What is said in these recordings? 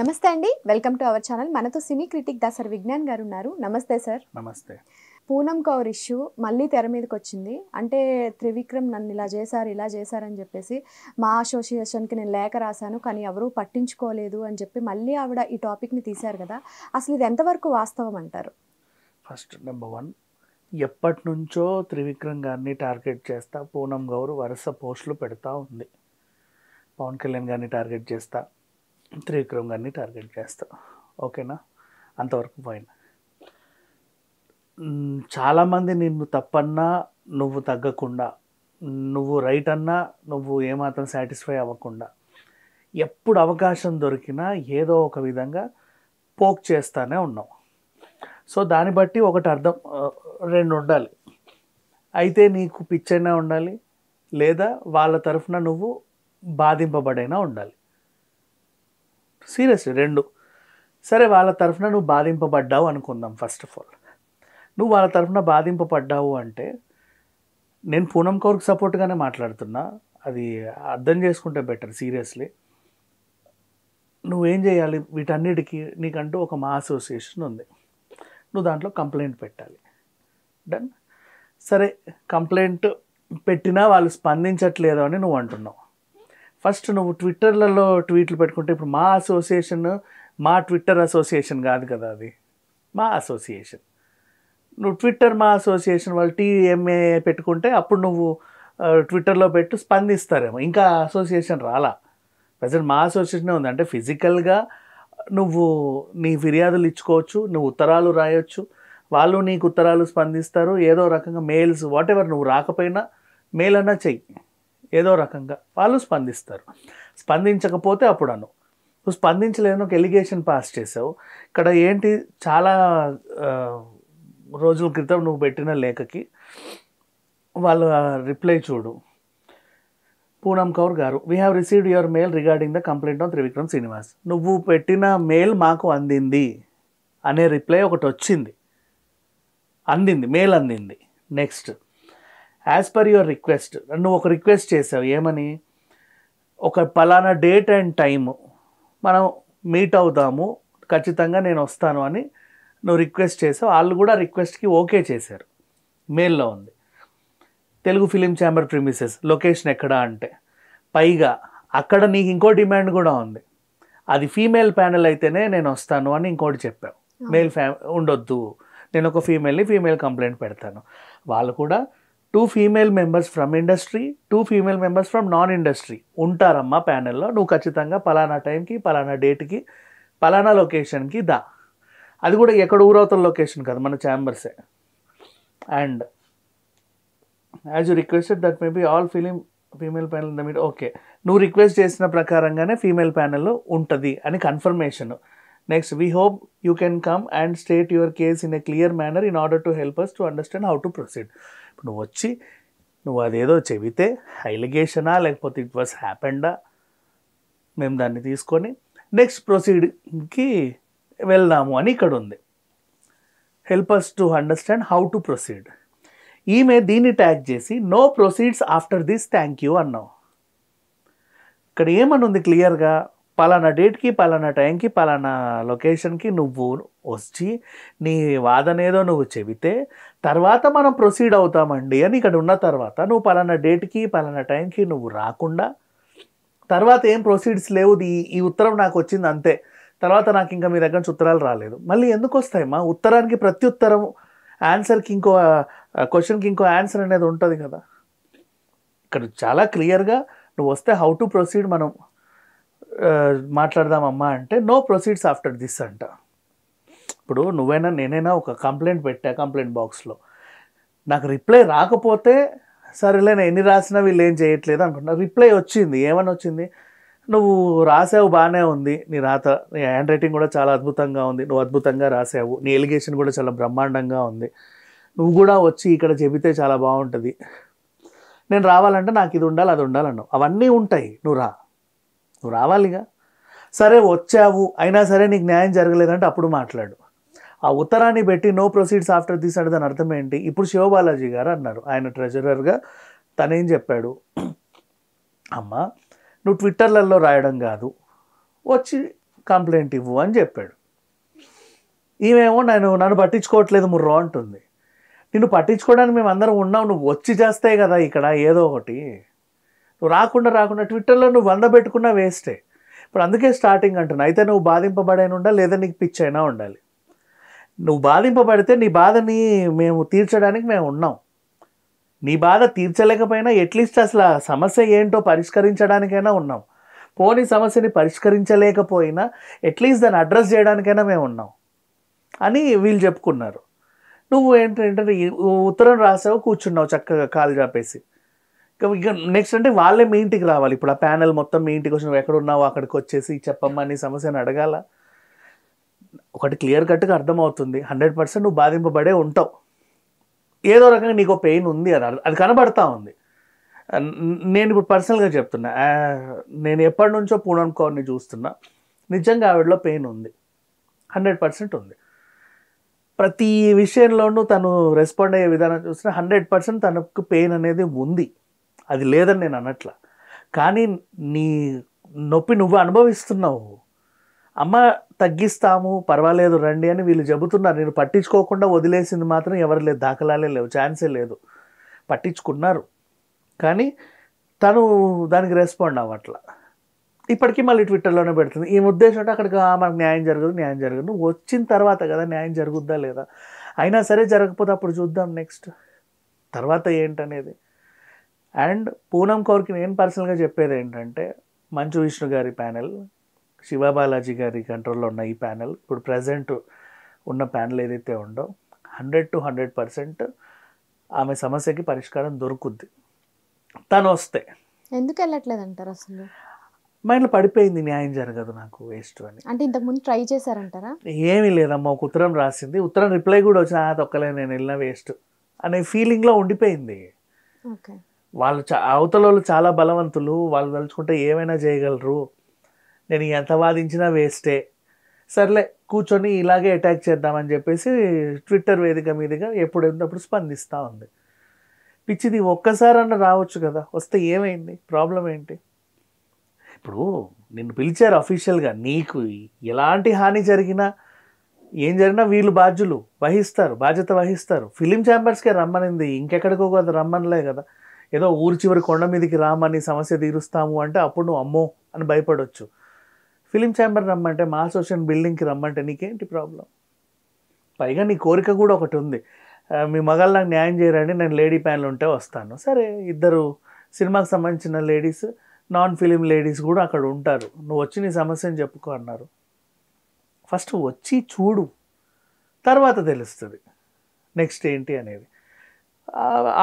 నమస్తే అండి, welcome to our channel. మనతో సినీ క్రిటిక్ దాసరి విజ్ఞాన్ గారు ఉన్నారు. నమస్తే సార్. నమస్తే. పూనం కౌర్ ఇష్యూ మళ్ళీ తెర మీదకి వచ్చింది. అంటే త్రివిక్రమ్ నన్ను ఇలా చేశారని చెప్పేసి మా అసోసియేషన్కి నేను లేఖ రాశాను, కానీ ఎవరూ పట్టించుకోలేదు అని చెప్పి మళ్ళీ ఆవిడ ఈ టాపిక్ని తీశారు కదా. అసలు ఇది ఎంతవరకు వాస్తవం అంటారు? ఫస్ట్ నెంబర్ 1, ఎప్పటి నుంచో త్రివిక్రమ్ గారిని టార్గెట్ చేస్తా పూనం గౌర్ వరుస పోస్టులు పెడతా ఉంది. పవన్ కళ్యాణ్ గారిని టార్గెట్ చేస్తా, త్రివిక్రమ్ గారిని టార్గెట్ చేస్తా. ఓకేనా, అంతవరకు ఫైన్. చాలామంది నిన్ను తప్పన్నా నువ్వు తగ్గకుండా, నువ్వు రైట్ అన్నా నువ్వు ఏమాత్రం సాటిస్ఫై అవ్వకుండా, ఎప్పుడు అవకాశం దొరికినా ఏదో ఒక విధంగా పోక్ చేస్తానే ఉన్నావు. సో దాన్ని బట్టి ఒకటి అర్థం, రెండు ఉండాలి. అయితే నీకు పిచ్చైనా ఉండాలి, లేదా వాళ్ళ తరఫున నువ్వు బాధింపబడైనా ఉండాలి. సీరియస్లీ రెండు. సరే, వాళ్ళ తరఫున నువ్వు బాధింపబడ్డావు అనుకుందాం. ఫస్ట్ ఆఫ్ ఆల్, నువ్వు వాళ్ళ తరఫున బాధింపబడ్డావు అంటే నేను పూనం కౌర్కి సపోర్ట్గానే మాట్లాడుతున్నా, అది అర్థం చేసుకుంటే బెటర్. సీరియస్లీ నువ్వేం చేయాలి, వీటన్నిటికీ నీకంటూ ఒక మా అసోసియేషన్ ఉంది, నువ్వు దాంట్లో కంప్లైంట్ పెట్టాలి. డన్. సరే, కంప్లైంట్ పెట్టినా వాళ్ళు స్పందించట్లేదు అని నువ్వు అంటున్నావు. ఫస్ట్ నువ్వు ట్విట్టర్లలో ట్వీట్లు పెట్టుకుంటే, ఇప్పుడు మా అసోసియేషన్, మా ట్విట్టర్ అసోసియేషన్ కాదు కదా, అది మా అసోసియేషన్. నువ్వు ట్విట్టర్ మా అసోసియేషన్ వాళ్ళు TMA పెట్టుకుంటే అప్పుడు నువ్వు ట్విట్టర్లో పెట్టు, స్పందిస్తారేమో. ఇంకా అసోసియేషన్ రాలా, ప్రజెంట్ మా అసోసియేషనే ఉంది. అంటే ఫిజికల్గా నువ్వు నీ ఫిర్యాదులు ఇచ్చుకోవచ్చు, నువ్వు ఉత్తరాలు రాయొచ్చు, వాళ్ళు నీకు ఉత్తరాలు స్పందిస్తారు. ఏదో రకంగా మెయిల్స్ వాటెవర్, నువ్వు రాకపోయినా మెయిల్ అన్నా చెయ్యి, ఏదో రకంగా వాళ్ళు స్పందిస్తారు. స్పందించకపోతే అప్పుడు నువ్వు స్పందించలేదని ఒక ఎలిగేషన్ పాస్ చేసావు. ఇక్కడ ఏంటి, చాలా రోజుల క్రితం నువ్వు పెట్టిన లేఖకి వాళ్ళ రిప్లై చూడు. పూనం కౌర్ గారు, we have received your mail regarding the complaint on Trivikram Srinivas. నువ్వు పెట్టిన మెయిల్ మాకు అందింది అనే రిప్లై ఒకటి వచ్చింది, మెయిల్ అందింది. Next, as per your request, నువ్వు ఒక రిక్వెస్ట్ చేసావు. ఏమని? ఒక పలానా డేట్ అండ్ టైము మనం మీట్ అవుదాము, ఖచ్చితంగా నేను వస్తాను అని నువ్వు రిక్వెస్ట్ చేసావు. వాళ్ళు కూడా రిక్వెస్ట్కి ఓకే చేశారు, మెయిల్లో ఉంది. Telugu film chamber premises, location ఎక్కడ అంటే, పైగా అక్కడ నీకు ఇంకో డిమాండ్ కూడా ఉంది, అది ఫీమేల్ ప్యానెల్ అయితేనే నేను వస్తాను అని ఇంకోటి చెప్పావు. మేల్ ఉండొద్దు, నేను ఒక ఫీమేల్ కంప్లైంట్ పెడతాను. వాళ్ళు కూడా 2 female members from industry, 2 female members from non industry ఉంటారమ్మా ప్యానెల్లో. నువ్వు ఖచ్చితంగా పలానా టైంకి, పలానా డేట్కి, పలానా లొకేషన్కి దా. అది కూడా ఎక్కడ, ఊరవతల లొకేషన్ కాదు, మన ఛాంబర్సే. And as you requested that maybe all female panel the meet. Okay, నువ్వు రిక్వెస్ట్ చేసిన ప్రకారంగానే ఫీమేల్ ప్యానెల్ ఉంటుంది అని confirmation. Next, we hope you can come and state your case in a clear manner in order to help us to understand how to proceed. ఇప్పుడు నువ్వు వచ్చి నువ్వు అదేదో చెబితే అలిగేషనా లేకపోతే ఇట్ వాస్ హ్యాపెండా, మేము దాన్ని తీసుకొని నెక్స్ట్ ప్రొసీడ్కి వెళ్దాము అని ఇక్కడ ఉంది. Help us to understand how to proceed. ఈమె దీన్ని ట్యాగ్ చేసి no proceeds after this, thank you అన్నావు. ఇక్కడ ఏమని ఉంది క్లియర్గా, పలానా డేట్కి, పలానా టైంకి, పలానా లొకేషన్కి నువ్వు వచ్చి నీ వాదనేదో నువ్వు చెబితే తర్వాత మనం ప్రొసీడ్ అవుతామండి అని ఇక్కడ ఉన్న తర్వాత, నువ్వు పలానా డేట్కి, పలానా టైంకి నువ్వు రాకుండా తర్వాత ఏం ప్రొసీడ్స్ లేవు, ఈ ఉత్తరం నాకు వచ్చింది అంతే, తర్వాత నాకు ఇంకా మీ దగ్గర నుంచి ఉత్తరాలు రాలేదు. మళ్ళీ ఎందుకు వస్తాయమ్మా? ఉత్తరానికి ప్రతి ఉత్తరం, ఆన్సర్కి ఇంకో క్వశ్చన్కి ఇంకో ఆన్సర్ అనేది ఉంటుంది కదా. ఇక్కడ చాలా క్లియర్గా నువ్వు వస్తే హౌ టు ప్రొసీడ్ మనం మాట్లాడదామమ్మా అంటే నో ప్రొసీడ్స్ ఆఫ్టర్ దిస్ అంట. ఇప్పుడు నువ్వైనా నేనైనా ఒక కంప్లైంట్ పెట్టా కంప్లైంట్ బాక్స్లో, నాకు రిప్లై రాకపోతే సరేలే, నేను ఎన్ని రాసినా వీళ్ళు ఏం చేయట్లేదు అనుకుంటున్నా. రిప్లై వచ్చింది, ఏమని వచ్చింది? నువ్వు రాసావు, బాగానే ఉంది, నీ రాత, నీ హ్యాండ్ రైటింగ్ కూడా చాలా అద్భుతంగా ఉంది, నువ్వు అద్భుతంగా రాసావు, నీ ఎలిగేషన్ కూడా చాలా బ్రహ్మాండంగా ఉంది, నువ్వు కూడా వచ్చి ఇక్కడ చెబితే చాలా బాగుంటుంది, నేను రావాలంటే నాకు ఇది ఉండాలి, అది ఉండాలన్నావు. అవన్నీ ఉంటాయి, నువ్వు రావాలిగా. సరే, వచ్చావు, అయినా సరే నీకు న్యాయం జరగలేదంటే అప్పుడు మాట్లాడు. ఆ ఉత్తరాన్ని పెట్టి నో ప్రొసీడ్స్ ఆఫ్టర్ దిస్ అంటే దాని అర్థం ఏంటి? ఇప్పుడు శివబాలాజీ గారు అన్నారు, ఆయన ట్రెజరర్గా తనేం చెప్పాడు, అమ్మ నువ్వు ట్విట్టర్లలో రాయడం కాదు, వచ్చి కంప్లైంట్ ఇవ్వు అని చెప్పాడు. ఈమెమో నన్ను పట్టించుకోవట్లేదు ముర్రో అంటుంది. నిన్ను పట్టించుకోవడానికి మేము అందరం ఉన్నాం, నువ్వు వచ్చి చేస్తే కదా ఇక్కడ ఏదో ఒకటి. నువ్వు రాకుండా ట్విట్టర్లో నువ్వు 100 పెట్టుకున్నా వేస్టే. ఇప్పుడు అందుకే స్టార్టింగ్ అంటున్నా, అయితే నువ్వు బాధింపబడైనా ఉండాలి, లేదా నీకు పిచ్చి అయినా ఉండాలి. నువ్వు బాధింపబడితే నీ బాధని మేము తీర్చడానికి మేము ఉన్నాం. నీ బాధ తీర్చలేకపోయినా అట్లీస్ట్ అసలు ఆ సమస్య ఏంటో పరిష్కరించడానికైనా ఉన్నాం. పోనీ సమస్యని పరిష్కరించలేకపోయినా అట్లీస్ట్ దాన్ని అడ్రస్ చేయడానికైనా మేము ఉన్నాం అని వీళ్ళు చెప్పుకున్నారు. నువ్వు ఏంటంటే ఉత్తరం రాసావు, కూర్చున్నావు చక్కగా కాలు చాపేసి. ఇక నెక్స్ట్ అంటే వాళ్ళే మీ ఇంటికి రావాలి. ఇప్పుడు ఆ ప్యానెల్ మొత్తం మీ ఇంటికి వచ్చి నువ్వు ఎక్కడున్నావు అక్కడికి వచ్చేసి చెప్పమ్మా నీ సమస్యను అడగాల. ఒకటి క్లియర్ కట్గా అర్థమవుతుంది, 100% నువ్వు బాధింపబడే ఉంటావు. ఏదో రకంగా నీకు పెయిన్ ఉంది అని అది కనబడతా ఉంది. నేను ఇప్పుడు పర్సనల్గా చెప్తున్నా, నేను ఎప్పటి నుంచో పూనమ్ కౌర్ని చూస్తున్నా. నిజంగా ఆవిడలో పెయిన్ ఉంది, 100% ఉంది. ప్రతి విషయంలోనూ తను రెస్పాండ్ అయ్యే విధానం చూసినా 100% తనకు పెయిన్ అనేది ఉంది. అది లేదని నేను అనట్లా. కానీ నీ నొప్పి నువ్వు అనుభవిస్తున్నావు. అమ్మ తగ్గిస్తాము పర్వాలేదు రండి అని వీళ్ళు చెబుతున్నారు. నేను పట్టించుకోకుండా వదిలేసింది మాత్రం ఎవరు లేదు, దాఖలాలే లేవు, ఛాన్సే లేదు. పట్టించుకున్నారు కానీ తను దానికి రెస్పాండ్ అవ్వట్లా. ఇప్పటికీ మళ్ళీ ట్విట్టర్లోనే పెడుతుంది. ఈ ఉద్దేశం అంటే అక్కడికి మనకు న్యాయం జరగదు. నువ్వు వచ్చిన తర్వాత కదా న్యాయం జరుగుద్దా లేదా. అయినా సరే జరగకపోతే అప్పుడు చూద్దాం నెక్స్ట్ తర్వాత ఏంటనేది. అండ్ పూనమ్ కౌర్కి నేను పర్సనల్గా చెప్పేది ఏంటంటే, మంచు విష్ణు గారి ప్యానెల్, శివబాలాజీ గారి కంట్రోల్లో ఉన్న ఈ ప్యానెల్, ఇప్పుడు ప్రజెంట్ ఉన్న ప్యానెల్ ఏదైతే ఉందో 100 to 100% ఆమె సమస్యకి పరిష్కారం దొరుకుద్ది తను వస్తే. ఎందుకు వెళ్ళట్లేదు అంటారు అసలు? మైండ్లో పడిపోయింది న్యాయం జరగదు నాకు వేస్ట్ అని. అంటే ఇంతకుముందు ట్రై చేశారంటారా? ఏమీ లేదమ్మా, ఒక ఉత్తరం రాసింది, ఉత్తరం రిప్లై కూడా వచ్చిన తొక్కలే నేను వెళ్ళిన వేస్ట్ అనే ఫీలింగ్లో ఉండిపోయింది. ఓకే, వాళ్ళు అవతల వాళ్ళు చాలా బలవంతులు, వాళ్ళు తలుచుకుంటే ఏమైనా చేయగలరు, నేను ఎంత వాదించినా వేస్టే, సర్లే కూర్చొని ఇలాగే అటాక్ చేద్దామని చెప్పేసి ట్విట్టర్ వేదిక మీదుగా ఎప్పుడప్పుడు స్పందిస్తూ ఉంది. పిచ్చిది ఒక్కసారన్నా రావచ్చు కదా, వస్తే ఏమైంది, ప్రాబ్లం ఏంటి? ఇప్పుడు నిన్ను పిలిచారు అఫీషియల్గా, నీకు ఎలాంటి హాని జరిగినా ఏం జరిగినా వీళ్ళు బాధ్యత వహిస్తారు. ఫిలిం ఛాంబర్స్కే రమ్మనింది, ఇంకెక్కడికో కదా రమ్మనిలే కదా. ఏదో ఊరి చివరి కొండ మీదకి రామని సమస్య తీరుస్తాము అంటే అప్పుడు నువ్వు అమ్మో అని భయపడవచ్చు. ఫిలిం ఛాంబర్ రమ్మంటే, మా అసోసియేషన్ బిల్డింగ్కి రమ్మంటే నీకేంటి ప్రాబ్లం? పైగా నీ కోరిక కూడా ఒకటి ఉంది, మీ మగాళ్ళు నాకు న్యాయం చేయరండి, నేను లేడీ ప్యానల్ ఉంటే వస్తాను. సరే, ఇద్దరు సినిమాకి సంబంధించిన లేడీస్, నాన్ ఫిలిం లేడీస్ కూడా అక్కడ ఉంటారు, నువ్వు వచ్చి నీ సమస్యను చెప్పుకో అన్నారు. ఫస్ట్ వచ్చి చూడు, తర్వాత తెలుస్తుంది నెక్స్ట్ ఏంటి అనేది.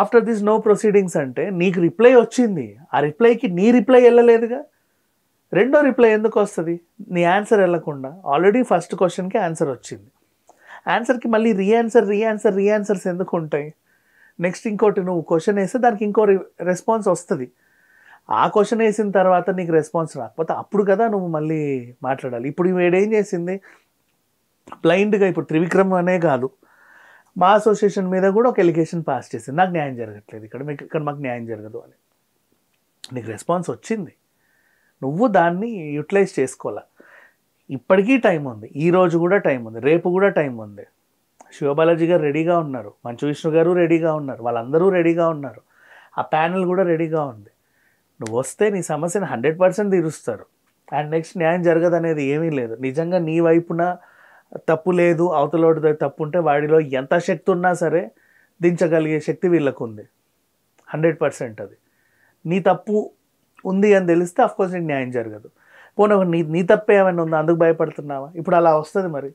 ఆఫ్టర్ దిస్ నో ప్రొసీడింగ్స్ అంటే నీకు రిప్లై వచ్చింది, ఆ రిప్లైకి నీ రిప్లై వెళ్ళలేదుగా, రెండో రిప్లై ఎందుకు వస్తుంది? నీ ఆన్సర్ వెళ్ళకుండా ఆల్రెడీ ఫస్ట్ క్వశ్చన్కి ఆన్సర్ వచ్చింది, ఆన్సర్కి మళ్ళీ రీఆన్సర్స్ ఎందుకు ఉంటాయి? నెక్స్ట్ ఇంకోటి నువ్వు క్వశ్చన్ వేస్తే దానికి ఇంకో రెస్పాన్స్ వస్తుంది. ఆ క్వశ్చన్ వేసిన తర్వాత నీకు రెస్పాన్స్ రాకపోతే అప్పుడు కదా నువ్వు మళ్ళీ మాట్లాడాలి. ఇప్పుడు వీడేం చేసింది, బ్లైండ్గా ఇప్పుడు త్రివిక్రమ్ అనే కాదు, మా అసోసియేషన్ మీద కూడా ఒక ఎలిగేషన్ పాస్ చేసింది, నాకు న్యాయం జరగట్లేదు ఇక్కడ మాకు న్యాయం జరగదు అని. నీకు రెస్పాన్స్ వచ్చింది, నువ్వు దాన్ని యూటిలైజ్ చేసుకోవాలా. ఇప్పటికీ టైం ఉంది, ఈరోజు కూడా టైం ఉంది, రేపు కూడా టైం ఉంది. శివబాలాజీ గారు రెడీగా ఉన్నారు, మంచు విష్ణు గారు రెడీగా ఉన్నారు, వాళ్ళందరూ రెడీగా ఉన్నారు, ఆ ప్యానెల్ కూడా రెడీగా ఉంది. నువ్వు వస్తే నీ సమస్యను 100% తీరుస్తారు. అండ్ నెక్స్ట్ న్యాయం జరగదు అనేది ఏమీ లేదు. నిజంగా నీ వైపున తప్పు లేదు, అవతలోడి తప్పు ఉంటే వాడిలో ఎంత శక్తి ఉన్నా సరే దించగలిగే శక్తి వీళ్ళకు ఉంది 100%. అది నీ తప్పు ఉంది అని తెలిస్తే అఫ్కోర్స్ నీకు న్యాయం జరగదు. పోనీ నీ తప్పే ఏమైనా ఉందా, అందుకు భయపడుతున్నావా? ఇప్పుడు అలా వస్తుంది మరి.